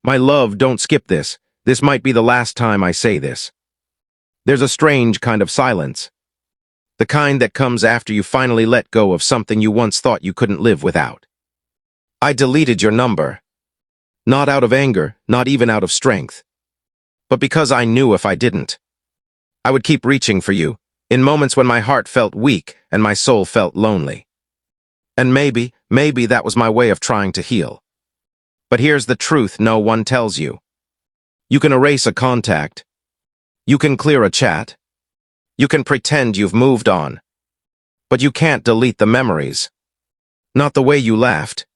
My love, don't skip this. This might be the last time I say this. There's a strange kind of silence. The kind that comes after you finally let go of something you once thought you couldn't live without. I deleted your number. Not out of anger, not even out of strength. But because I knew if I didn't, I would keep reaching for you, in moments when my heart felt weak and my soul felt lonely. And maybe that was my way of trying to heal. But here's the truth no one tells you. You can erase a contact. You can clear a chat. You can pretend you've moved on. But you can't delete the memories. Not the way you laughed.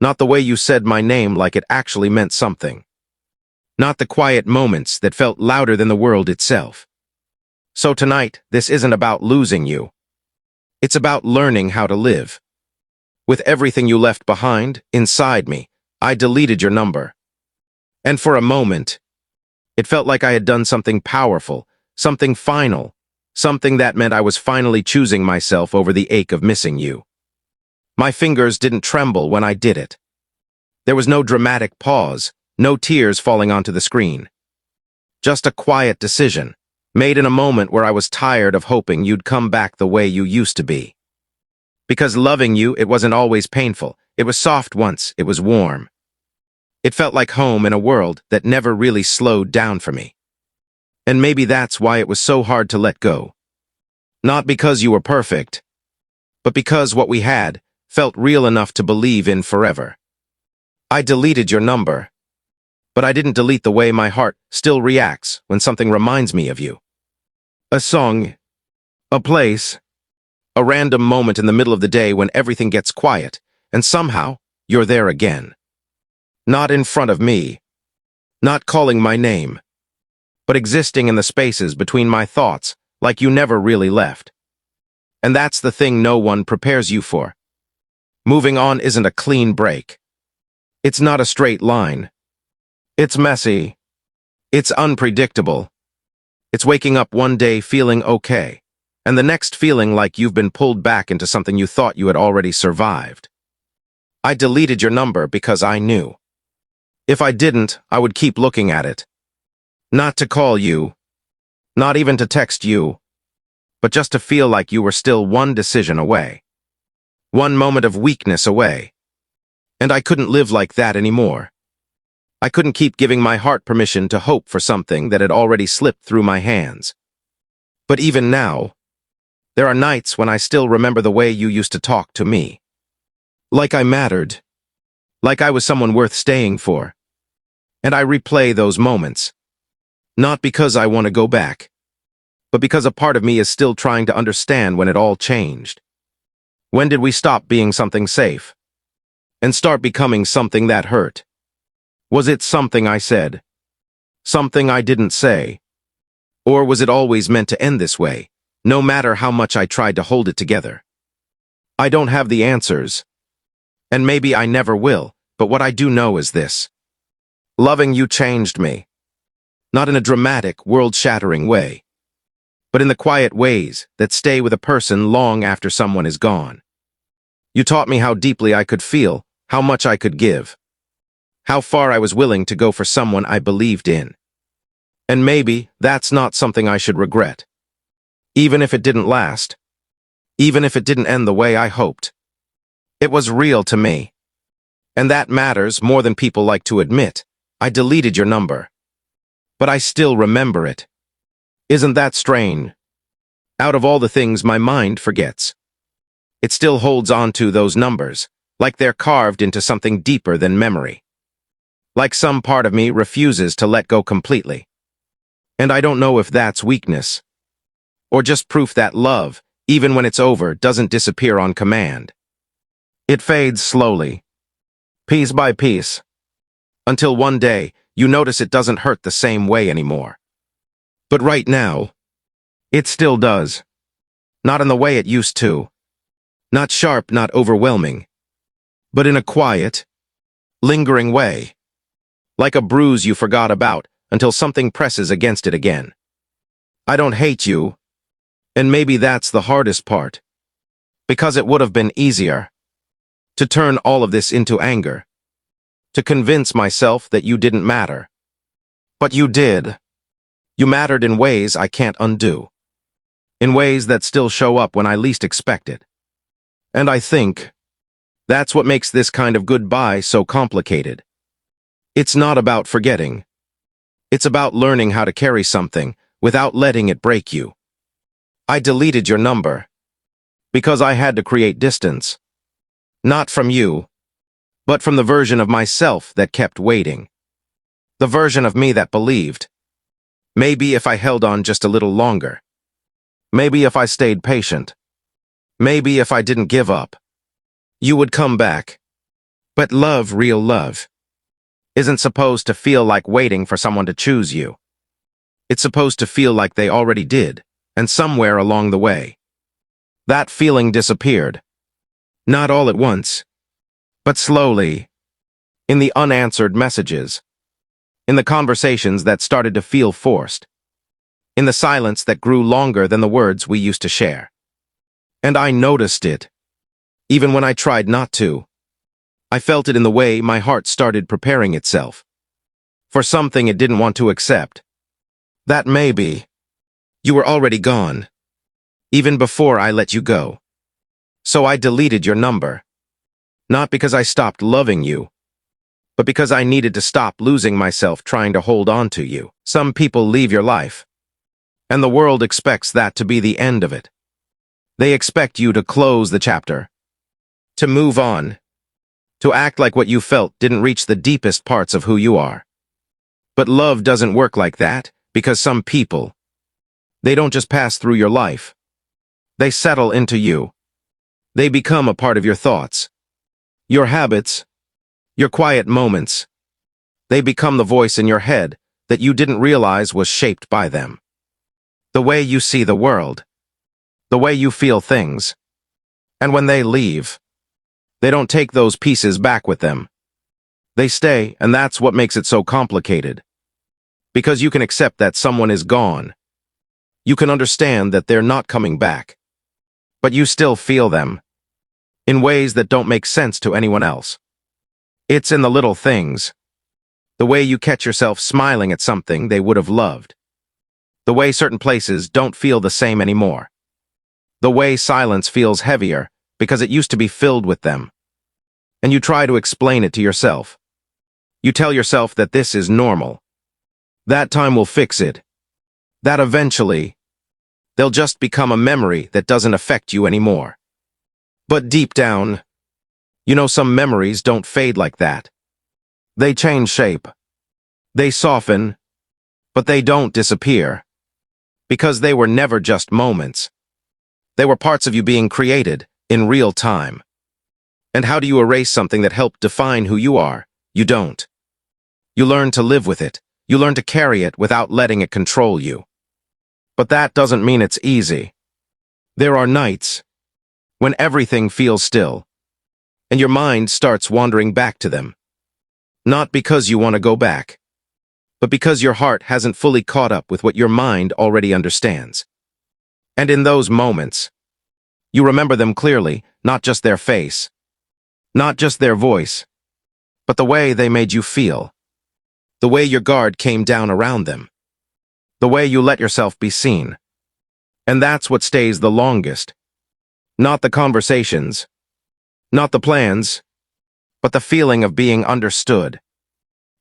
Not the way you said my name like it actually meant something. Not the quiet moments that felt louder than the world itself. So tonight, this isn't about losing you. It's about learning how to live. With everything you left behind, inside me, I deleted your number. And for a moment, it felt like I had done something powerful, something final, something that meant I was finally choosing myself over the ache of missing you. My fingers didn't tremble when I did it. There was no dramatic pause, no tears falling onto the screen. Just a quiet decision, made in a moment where I was tired of hoping you'd come back the way you used to be. Because loving you, it wasn't always painful. It was soft once, it was warm. It felt like home in a world that never really slowed down for me. And maybe that's why it was so hard to let go. Not because you were perfect, but because what we had felt real enough to believe in forever. I deleted your number, but I didn't delete the way my heart still reacts when something reminds me of you. A song, a place, a random moment in the middle of the day when everything gets quiet, and somehow you're there again. Not in front of me, not calling my name, but existing in the spaces between my thoughts like you never really left. And that's the thing no one prepares you for. Moving on isn't a clean break. It's not a straight line. It's messy. It's unpredictable. It's waking up one day feeling okay, and the next feeling like you've been pulled back into something you thought you had already survived. I deleted your number because I knew. If I didn't, I would keep looking at it. Not to call you, not even to text you, but just to feel like you were still one decision away. One moment of weakness away. And I couldn't live like that anymore. I couldn't keep giving my heart permission to hope for something that had already slipped through my hands. But even now, there are nights when I still remember the way you used to talk to me. Like I mattered. Like I was someone worth staying for. And I replay those moments. Not because I want to go back, but because a part of me is still trying to understand when it all changed. When did we stop being something safe and start becoming something that hurt? Was it something I said? Something I didn't say? Or was it always meant to end this way, no matter how much I tried to hold it together? I don't have the answers, and maybe I never will, but what I do know is this. Loving you changed me. Not in a dramatic, world-shattering way, but in the quiet ways that stay with a person long after someone is gone. You taught me how deeply I could feel, how much I could give, how far I was willing to go for someone I believed in. And maybe that's not something I should regret. Even if it didn't last, even if it didn't end the way I hoped. It was real to me. And that matters more than people like to admit. I deleted your number. But I still remember it. Isn't that strange? Out of all the things my mind forgets, it still holds on to those numbers, like they're carved into something deeper than memory. Like some part of me refuses to let go completely. And I don't know if that's weakness, or just proof that love, even when it's over, doesn't disappear on command. It fades slowly, piece by piece, until one day, you notice it doesn't hurt the same way anymore. But right now, it still does. Not in the way it used to. Not sharp, not overwhelming. But in a quiet, lingering way. Like a bruise you forgot about until something presses against it again. I don't hate you, and maybe that's the hardest part. Because it would have been easier to turn all of this into anger. to convince myself that you didn't matter. But you did. You mattered in ways I can't undo. In ways that still show up when I least expect it. And I think that's what makes this kind of goodbye so complicated. It's not about forgetting. It's about learning how to carry something without letting it break you. I deleted your number because I had to create distance. Not from you, but from the version of myself that kept waiting. The version of me that believed. Maybe if I held on just a little longer. Maybe if I stayed patient. Maybe if I didn't give up. You would come back. But love, real love, isn't supposed to feel like waiting for someone to choose you. It's supposed to feel like they already did, and somewhere along the way, that feeling disappeared. Not all at once, but slowly, in the unanswered messages, in the conversations that started to feel forced, in the silence that grew longer than the words we used to share. And I noticed it, even when I tried not to. I felt it in the way my heart started preparing itself for something it didn't want to accept. That maybe you were already gone, even before I let you go. So I deleted your number, not because I stopped loving you, but because I needed to stop losing myself trying to hold on to you. Some people leave your life, and the world expects that to be the end of it. They expect you to close the chapter, to move on, to act like what you felt didn't reach the deepest parts of who you are. But love doesn't work like that, because some people, they don't just pass through your life. They settle into you. They become a part of your thoughts, your habits, your quiet moments. They become the voice in your head that you didn't realize was shaped by them. The way you see the world, the way you feel things. And when they leave, they don't take those pieces back with them. They stay, and that's what makes it so complicated. Because you can accept that someone is gone. You can understand that they're not coming back. But you still feel them, in ways that don't make sense to anyone else. It's in the little things. The way you catch yourself smiling at something they would have loved. The way certain places don't feel the same anymore. The way silence feels heavier because it used to be filled with them. And you try to explain it to yourself. You tell yourself that this is normal. That time will fix it. That eventually, they'll just become a memory that doesn't affect you anymore. But deep down, you know some memories don't fade like that. They change shape. They soften, but they don't disappear. Because they were never just moments. They were parts of you being created in real time. And how do you erase something that helped define who you are? You don't. You learn to live with it. You learn to carry it without letting it control you. But that doesn't mean it's easy. There are nights when everything feels still, and your mind starts wandering back to them. Not because you want to go back, but because your heart hasn't fully caught up with what your mind already understands. And in those moments, you remember them clearly, not just their face, not just their voice, but the way they made you feel, the way your guard came down around them, the way you let yourself be seen. And that's what stays the longest. Not the conversations, not the plans, but the feeling of being understood,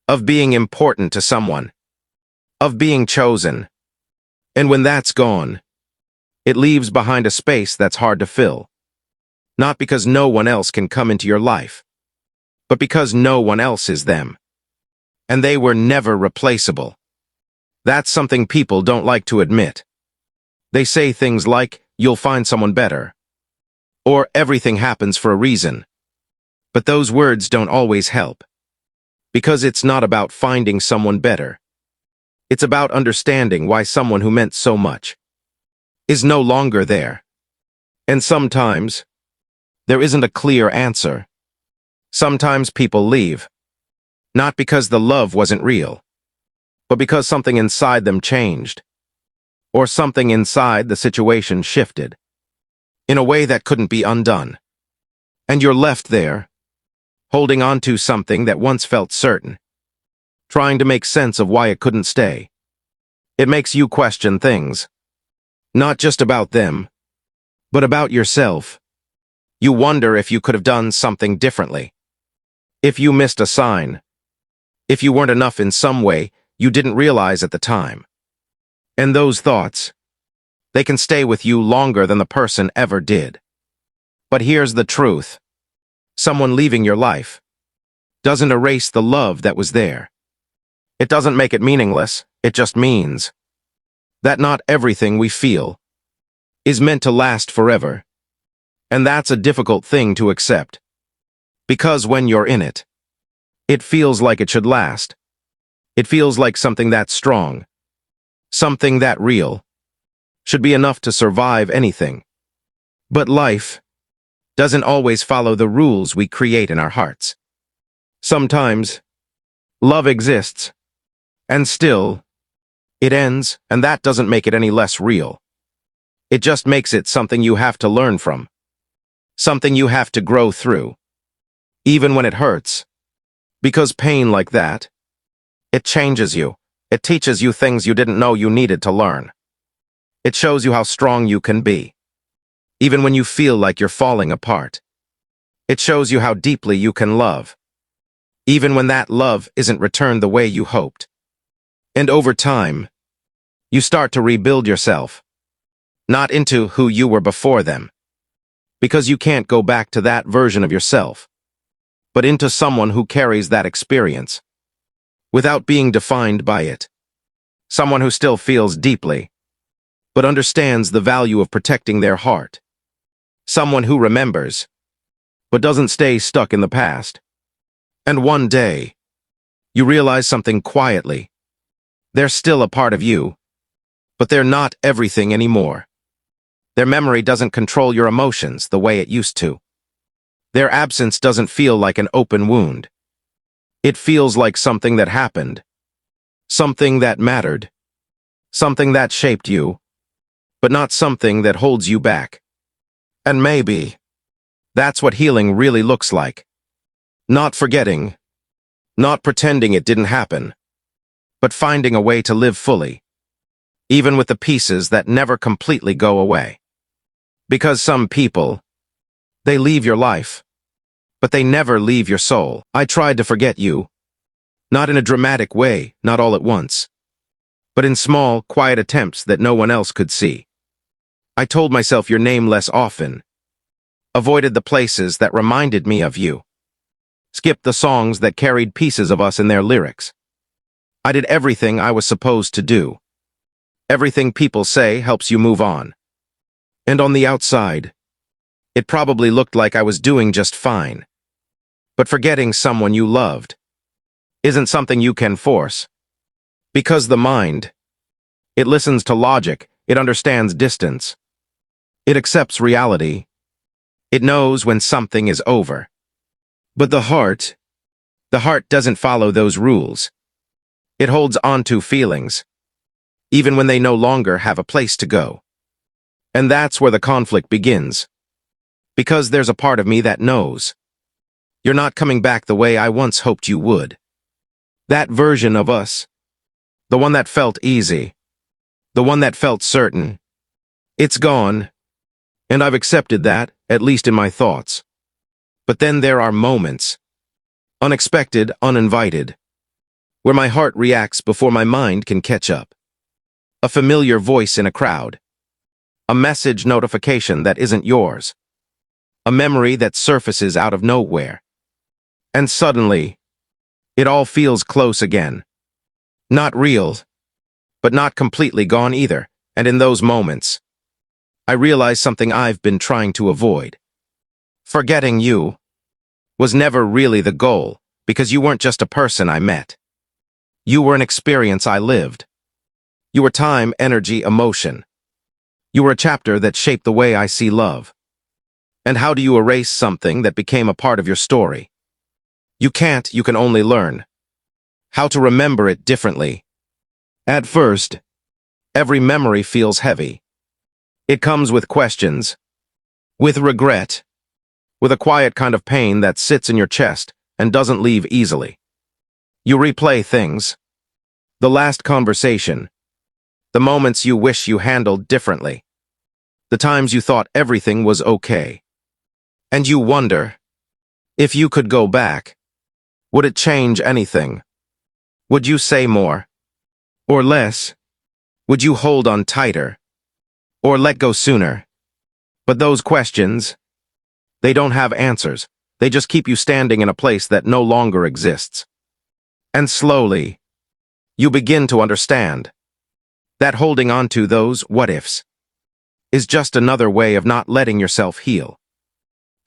of being important to someone, of being chosen. And when that's gone, it leaves behind a space that's hard to fill. Not because no one else can come into your life, but because no one else is them. And they were never replaceable. That's something people don't like to admit. They say things like, "You'll find someone better," or "everything happens for a reason." But those words don't always help. Because it's not about finding someone better. It's about understanding why someone who meant so much is no longer there. And sometimes, there isn't a clear answer. Sometimes people leave, not because the love wasn't real, but because something inside them changed, or something inside the situation shifted, in a way that couldn't be undone. And you're left there, holding on to something that once felt certain, trying to make sense of why it couldn't stay. It makes you question things, not just about them, but about yourself. You wonder if you could have done something differently, if you missed a sign, if you weren't enough in some way you didn't realize at the time. And those thoughts, they can stay with you longer than the person ever did. But here's the truth. Someone leaving your life doesn't erase the love that was there. It doesn't make it meaningless, it just means that not everything we feel is meant to last forever. And that's a difficult thing to accept. Because when you're in it, it feels like it should last. It feels like something that strong, something that real, should be enough to survive anything. But life doesn't always follow the rules we create in our hearts. Sometimes, love exists, and still, it ends, and that doesn't make it any less real. It just makes it something you have to learn from, something you have to grow through, even when it hurts. Because pain like that, it changes you. It teaches you things you didn't know you needed to learn. It shows you how strong you can be, even when you feel like you're falling apart. It shows you how deeply you can love, even when that love isn't returned the way you hoped. And over time, you start to rebuild yourself, not into who you were before them, because you can't go back to that version of yourself, but into someone who carries that experience, without being defined by it. Someone who still feels deeply, but understands the value of protecting their heart. Someone who remembers, but doesn't stay stuck in the past. And one day, you realize something quietly. They're still a part of you, but they're not everything anymore. Their memory doesn't control your emotions the way it used to. Their absence doesn't feel like an open wound. It feels like something that happened, something that mattered, something that shaped you, but not something that holds you back. And maybe that's what healing really looks like. Not forgetting, not pretending it didn't happen, but finding a way to live fully, even with the pieces that never completely go away. Because some people, they leave your life, but they never leave your soul. I tried to forget you, not in a dramatic way, not all at once, but in small, quiet attempts that no one else could see. I told myself your name less often, avoided the places that reminded me of you, skipped the songs that carried pieces of us in their lyrics. I did everything I was supposed to do. Everything people say helps you move on. And on the outside, it probably looked like I was doing just fine. But forgetting someone you loved isn't something you can force. Because the mind, it listens to logic, it understands distance. It accepts reality. It knows when something is over. But the heart doesn't follow those rules. It holds on to feelings, even when they no longer have a place to go. And that's where the conflict begins. Because there's a part of me that knows you're not coming back the way I once hoped you would. That version of us, the one that felt easy, the one that felt certain, it's gone. And I've accepted that, at least in my thoughts. But then there are moments, unexpected, uninvited, where my heart reacts before my mind can catch up. A familiar voice in a crowd, a message notification that isn't yours, a memory that surfaces out of nowhere. And suddenly, it all feels close again. Not real, but not completely gone either. And in those moments, I realize something I've been trying to avoid. Forgetting you was never really the goal, because you weren't just a person I met. You were an experience I lived. You were time, energy, emotion. You were a chapter that shaped the way I see love. And how do you erase something that became a part of your story? You can't, you can only learn how to remember it differently. At first, every memory feels heavy. It comes with questions, with regret, with a quiet kind of pain that sits in your chest and doesn't leave easily. You replay things. The last conversation. The moments you wish you handled differently. The times you thought everything was okay. And you wonder, if you could go back, would it change anything? Would you say more? Or less? Would you hold on tighter? Or let go sooner? But those questions, they don't have answers. They just keep you standing in a place that no longer exists. And slowly, you begin to understand that holding on to those what-ifs is just another way of not letting yourself heal.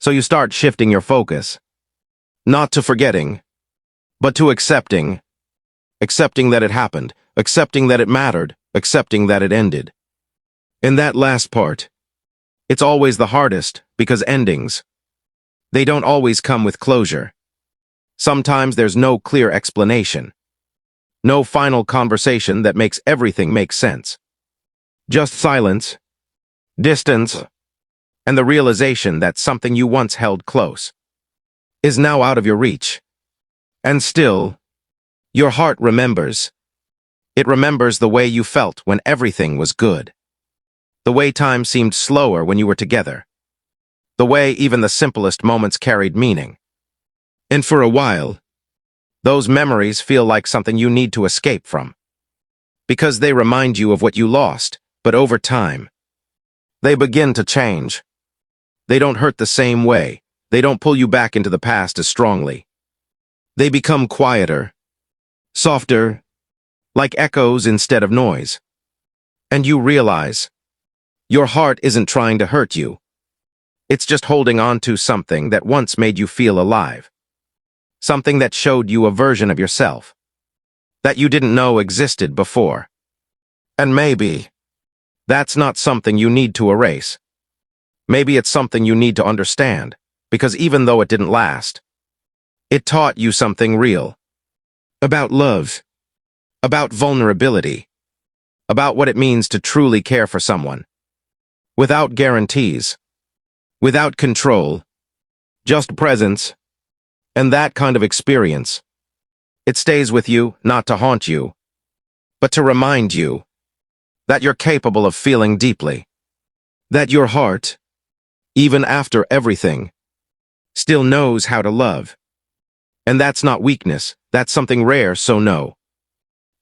So you start shifting your focus, not to forgetting, but to accepting. Accepting that it happened, accepting that it mattered, accepting that it ended. In that last part, it's always the hardest because endings, they don't always come with closure. Sometimes there's no clear explanation. No final conversation that makes everything make sense. Just silence, distance, and the realization that something you once held close is now out of your reach. And still, your heart remembers. It remembers the way you felt when everything was good. The way time seemed slower when you were together. The way even the simplest moments carried meaning. And for a while, those memories feel like something you need to escape from. Because they remind you of what you lost, but over time, they begin to change. They don't hurt the same way. They don't pull you back into the past as strongly. They become quieter, softer, like echoes instead of noise. And you realize, your heart isn't trying to hurt you. It's just holding on to something that once made you feel alive. Something that showed you a version of yourself that you didn't know existed before. And maybe that's not something you need to erase. Maybe it's something you need to understand, because even though it didn't last, it taught you something real. About love, about vulnerability, about what it means to truly care for someone. Without guarantees, without control, just presence. And that kind of experience, it stays with you not to haunt you, but to remind you that you're capable of feeling deeply. That your heart, even after everything, still knows how to love. And that's not weakness, that's something rare, so no.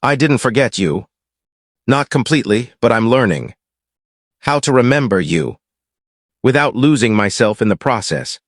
I didn't forget you. Not completely, but I'm learning how to remember you without losing myself in the process.